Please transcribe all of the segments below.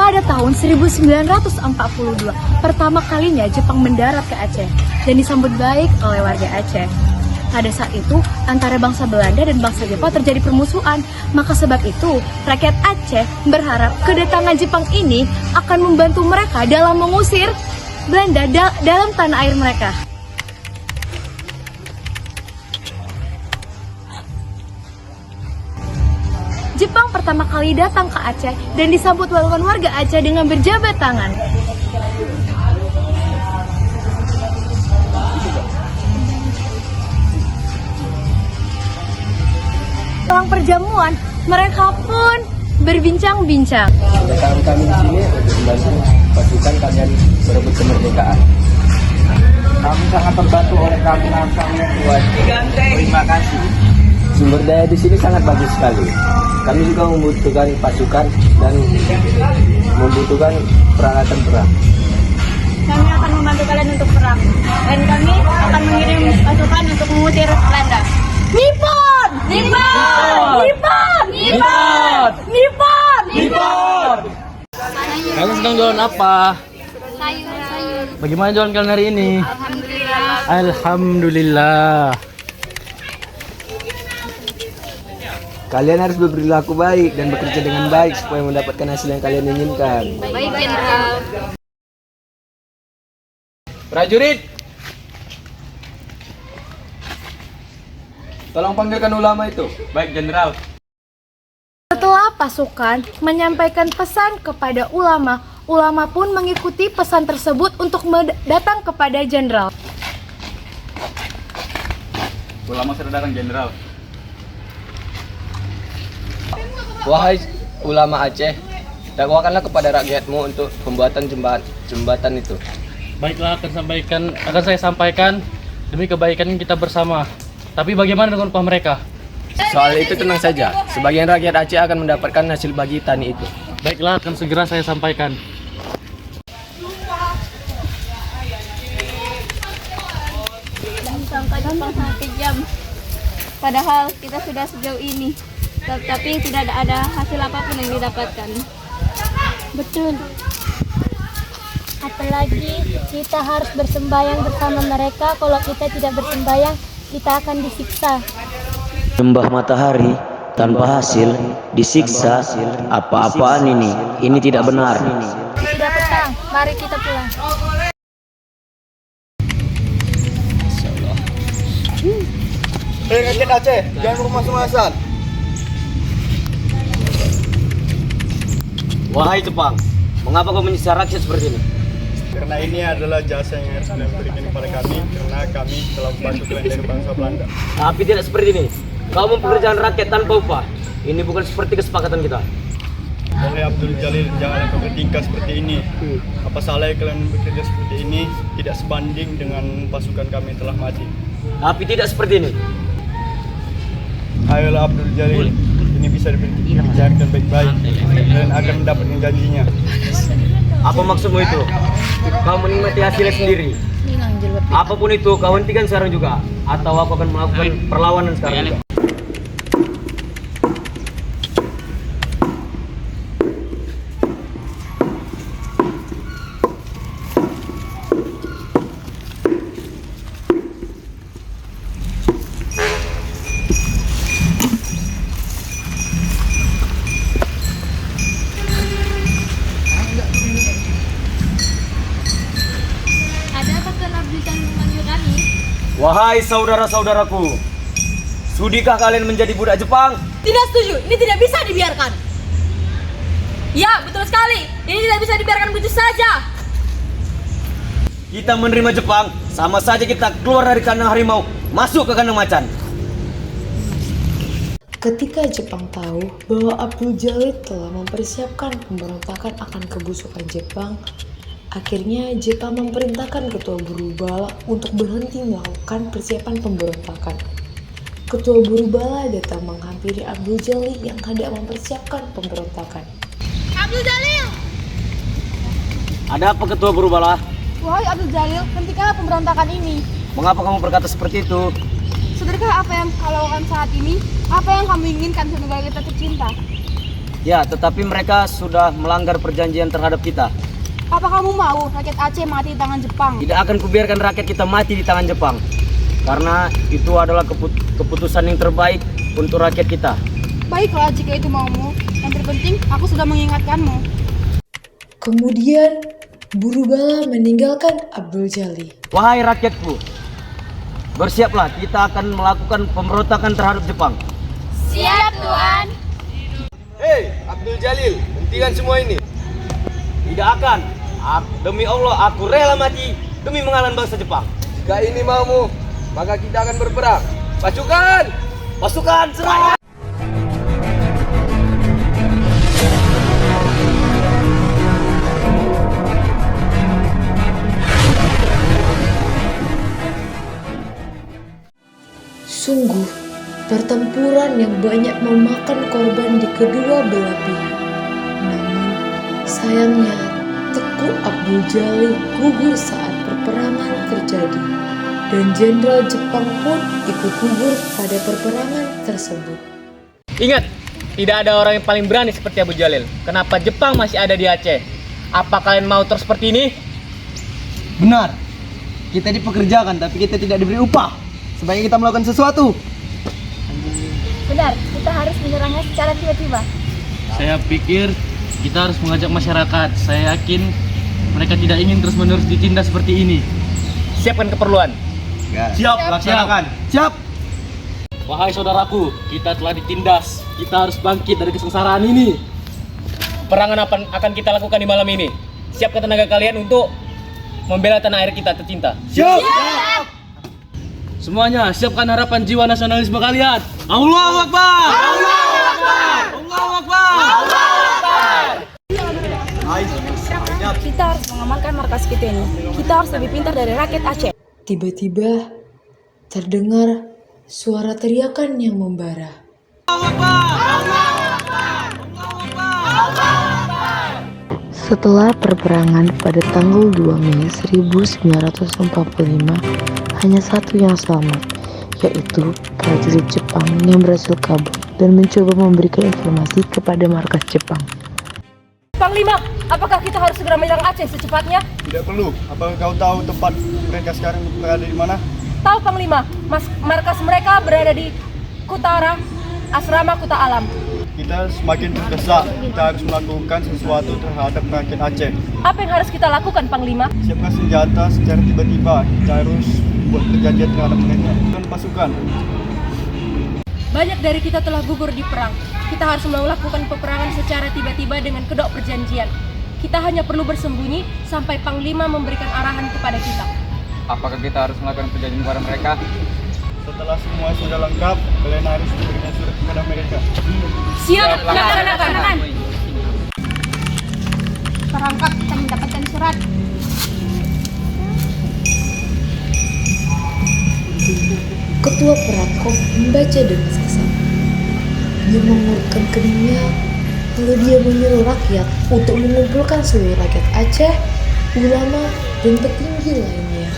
Pada tahun 1942, pertama kalinya Jepang mendarat ke Aceh dan disambut baik oleh warga Aceh. Pada saat itu, antara bangsa Belanda dan bangsa Jepang terjadi permusuhan. Maka sebab itu, rakyat Aceh berharap kedatangan Jepang ini akan membantu mereka dalam mengusir Belanda dalam tanah air mereka. Jepang pertama kali datang ke Aceh dan disambut oleh warga Aceh dengan berjabat tangan. Setelah perjamuan, mereka pun berbincang-bincang. Kedatangan kami di sini untuk membantu pasukan kalian berebut kemerdekaan. Kami sangat terbantu oleh kalian Tuhan. Terima kasih. Sumber daya di sini sangat bagus sekali. Kami juga membutuhkan pasukan dan membutuhkan peralatan perang. Kami akan membantu kalian untuk perang dan kami akan mengirim pasukan untuk mengusir Belanda. Nippon! Nippon! Nippon! Nippon! Nippon! Nippon! Kalian sedang jualan apa? Sayur. Bagaimana jualan kalian hari ini? Alhamdulillah. Alhamdulillah. Kalian harus berperilaku baik dan bekerja dengan baik supaya mendapatkan hasil yang kalian inginkan. Baik, Jenderal. Prajurit, tolong panggilkan ulama itu. Baik, Jenderal. Setelah pasukan menyampaikan pesan kepada ulama, ulama pun mengikuti pesan tersebut untuk datang kepada jenderal. Ulama sudah datang, Jenderal. Wahai ulama Aceh, dakwakanlah kepada rakyatmu untuk pembuatan jembatan itu. Baiklah, akan saya sampaikan demi kebaikan kita bersama. Tapi bagaimana dengan upah mereka? Soal itu tenang saja, sebagian rakyat Aceh akan mendapatkan hasil bagi tani itu. Baiklah, akan segera saya sampaikan. Disangka Jepang sangat kejam. Padahal kita sudah sejauh ini, tapi tidak ada hasil apapun yang didapatkan. Betul. Apalagi kita harus bersembayang bersama mereka. Kalau kita tidak bersembayang, kita akan disiksa. Sembah matahari tanpa hasil, disiksa, apa-apaan ini? Ini tidak benar. Sudah petang, mari kita pulang. Rakyat Aceh, jangan bermas-masan. Wahai Jepang, mengapa kau menyiksa rakyat seperti ini? Karena ini adalah jasa yang harus kalian berikan kepada kami, karena kami telah membantu kalian dari bangsa Belanda. Tapi tidak seperti ini. Kau mempekerjakan rakyat tanpa upah. Ini bukan seperti kesepakatan kita. Wahai Abdul Jalil, janganlah kau bertingkah seperti ini. Apa salahnya kalian bekerja seperti ini? Tidak sebanding dengan pasukan kami yang telah mati. Tapi tidak seperti ini. Ayolah Abdul Jalil, ini bisa dibicarakan baik-baik. Kalian akan mendapatkan janjinya. Apa maksudmu itu? Kau menikmati hasilnya sendiri. Apapun itu, kau hentikan sekarang juga. Atau aku akan melakukan perlawanan sekarang juga. Ada apa Tuan Abdul yang memanggil kami? Wahai saudara-saudaraku, sudikah kalian menjadi budak Jepang? Tidak setuju, ini tidak bisa dibiarkan. Ya, betul sekali. Ini tidak bisa dibiarkan begitu saja. Kita menerima Jepang, sama saja kita keluar dari kandang harimau, masuk ke kandang macan. Ketika Jepang tahu bahwa Abdul Jalil telah mempersiapkan pemberontakan akan kebusukan Jepang, akhirnya Jepang memerintahkan Ketua Buru Bala untuk berhenti melakukan persiapan pemberontakan. Ketua Buru Bala datang menghampiri Abdul Jalil yang hendak mempersiapkan pemberontakan. Abdul Jalil! Ada apa Ketua Buru Bala? Wahai Abdul Jalil, hentikanlah pemberontakan ini. Mengapa kamu berkata seperti itu? Sudahkah apa yang kau lakukan saat ini? Apa yang kamu inginkan untuk negara kita tercinta? Ya, tetapi mereka sudah melanggar perjanjian terhadap kita. Apa kamu mau rakyat Aceh mati di tangan Jepang? Tidak akan kubiarkan rakyat kita mati di tangan Jepang. Karena itu adalah keputusan yang terbaik untuk rakyat kita. Baiklah jika itu maumu. Yang terpenting aku sudah mengingatkanmu. Kemudian, Burubala meninggalkan Abdul Jalil. Wahai rakyatku, bersiaplah, kita akan melakukan pemberontakan terhadap Jepang. Siap, Tuan. Hei, Abdul Jalil, hentikan semua ini. Tidak akan. Demi Allah, aku rela mati demi mengalahin bangsa Jepang. Jika ini maumu, maka kita akan berperang. Pasukan! Pasukan, serang! Sungguh, pertempuran yang banyak memakan korban di kedua belah pihak. Namun, sayangnya, Teku Abdul Jalil gugur saat peperangan terjadi, dan jenderal Jepang pun ikut gugur pada peperangan tersebut. Ingat, tidak ada orang yang paling berani seperti Abu Jalil. Kenapa Jepang masih ada di Aceh? Apa kalian mau terus seperti ini? Benar. Kita dipekerjakan tapi kita tidak diberi upah. Sebaiknya kita melakukan sesuatu. Benar, kita harus menyerangnya secara tiba-tiba. Saya pikir kita harus mengajak masyarakat. Saya yakin mereka tidak ingin terus-menerus ditindas seperti ini. Siapkan keperluan. Siap, laksanakan. Siap. Wahai saudaraku, kita telah ditindas. Kita harus bangkit dari kesengsaraan ini. Perangan apa akan kita lakukan di malam ini? Siapkan tenaga kalian untuk membela tanah air kita tercinta. Siap. Semuanya, siapkan harapan jiwa nasionalisme kalian. Allahu Akbar! Allahu Akbar! Allahu Akbar! Kita harus mengamankan markas kita ini. Kita harus lebih pintar dari rakyat Aceh. Tiba-tiba, terdengar suara teriakan yang membara. Setelah perperangan pada tanggal 2 Mei 1945, hanya satu yang selamat, yaitu prajurit Jepang yang berhasil kabur dan mencoba memberikan informasi kepada markas Jepang. Panglima, apakah kita harus segera menyerang Aceh secepatnya? Tidak perlu. Apakah kau tahu tempat mereka sekarang berada di mana? Tahu Panglima, markas mereka berada di Kutara, asrama Kuta Alam. Kita semakin terdesak. Kita harus melakukan sesuatu terhadap rakyat Aceh. Apa yang harus kita lakukan Panglima? Siapkan senjata secara tiba-tiba. Kita harus buat perjanjian terhadap mereka. Dan pasukan. Banyak dari kita telah gugur di perang. Kita harus melakukan peperangan secara tiba-tiba dengan kedok perjanjian. Kita hanya perlu bersembunyi sampai Panglima memberikan arahan kepada kita. Apakah kita harus melakukan perjanjian kepada mereka? Setelah semua sudah lengkap, kalian harus memberikan surat kepada mereka. Siap, laksanakan. Perangkap kita mendapatkan surat. Ketua Perangkap membaca dengan seksama. Dia mengurutkan keningnya, lalu dia menyuruh rakyat untuk mengumpulkan seluruh rakyat Aceh, ulama, dan petinggi lainnya.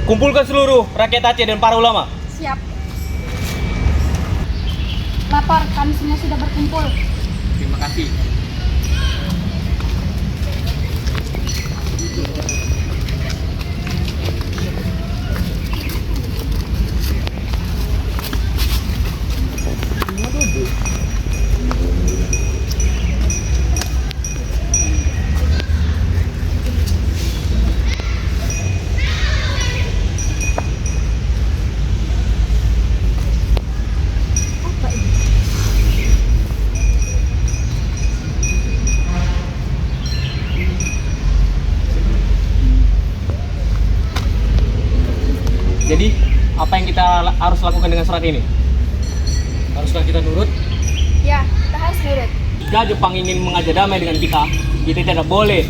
Kumpulkan seluruh rakyat Aceh dan para ulama. Siap. Lapor, kami semua sudah berkumpul. Terima kasih. Jadi, apa yang kita harus lakukan dengan surat ini? Haruskah kita nurut? Ya, kita harus nurut. Jika Jepang ingin mengajak damai dengan kita tidak boleh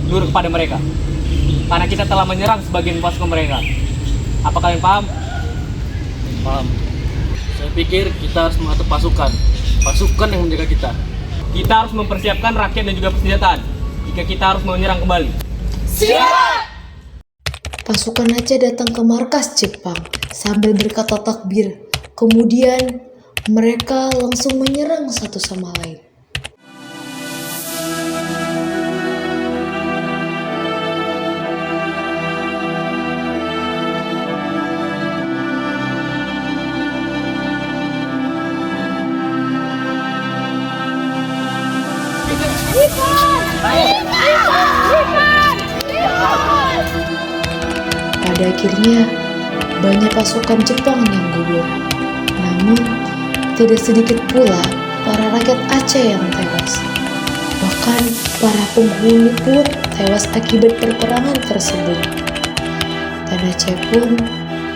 nurut kepada mereka. Karena kita telah menyerang sebagian pasukan mereka. Apa kalian paham? Paham. Saya pikir kita harus mengatur pasukan. Pasukan yang menjaga kita. Kita harus mempersiapkan rakyat dan juga persenjataan jika kita harus menyerang kembali. Pasukan Aceh datang ke markas Jepang sambil berkata takbir. Kemudian mereka langsung menyerang satu sama lain. Pada akhirnya, banyak pasukan Jepang yang gugur. Namun, tidak sedikit pula para rakyat Aceh yang tewas. Bahkan, para penghuni pun tewas akibat perperangan tersebut. Dan Aceh pun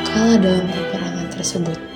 kalah dalam peperangan tersebut.